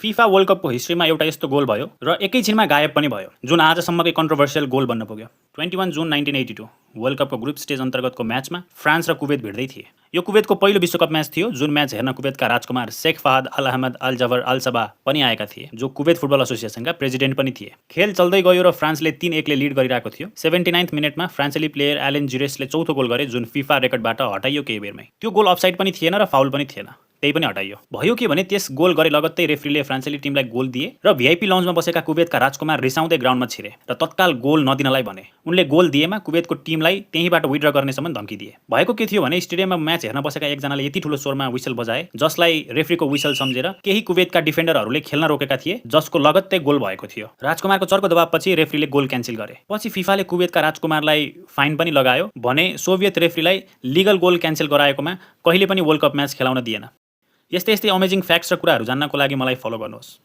FIFA world कपको हिस्ट्रीमा एउटा यस्तो गोल भयो र एकैछिनमा गायब पनि भयो जुन आजसम्मकै कन्ट्रोभर्सियल गोल बन्न पुग्यो। 21 जुन 1982 वर्ल्ड कपको ग्रुप स्टेज अन्तर्गतको म्याचमा फ्रान्स र कुवेत भिड्दै थिए। यो कुवेतको पहिलो विश्वकप म्याच थियो जुन म्याच हेर्न कुवेतका राजकुमार शेख फहाद अल अहमद अल जबर अल सबा पनि आएका थिए, जो कुवेत फुटबल एसोसिएसनका प्रेसिडेन्ट पनि थिए। खेल चल्दै गयो र फ्रान्सले 3-1 ले लिड गरिरहेको थियो। 79th मिनेटमा फ्रान्सेली प्लेयर एलेन जिरेसले चौथो गोल गरे जुन फिफा रेकर्डबाट हटाइयो केही बेरमै। त्यो गोल अफसाइड पनि थिएन र फाउल पनि थिएन, त्यही पनि हटाइयो। भयो के भने त्यस गोल गरे लगत्तै रेफ्रीले फ्रान्सेली टिमलाई गोल दिए र भिआइपी लन्जमा बसेका कुवेतका राजकुमार रिसाउँदै ग्राउन्डमा छिरे र तत्काल गोल नदिनलाई भने। उनले गोल दिएमा कुवेतको टिमलाई त्यहीँबाट विथड्र गर्नेसम्म धम्की दिए। भएको के थियो भने स्टेडियममा म्याच हेर्न बसेका एकजनाले यति ठुलो स्वरमा विसल बजाए जसलाई रेफ्रीको विसल सम्झेर केही कुवेतका डिफेन्डरहरूले खेल्न रोकेका थिए, जसको लगत्तै गोल भएको थियो। राजकुमारको चर्को दबावपछि रेफ्रीले गोल क्यान्सल गरे। पछि फिफाले कुवेतका राजकुमारलाई फाइन पनि लगायो भने सोभियत रेफ्रीलाई लिगल गोल क्यान्सल गराएकोमा कहिले पनि वर्ल्ड कप म्याच खेलाउन दिएन। यस्तै अमेजिङ फ्याक्ट्स र कुराहरू जान्नको लागि मलाई फलो गर्नुहोस्।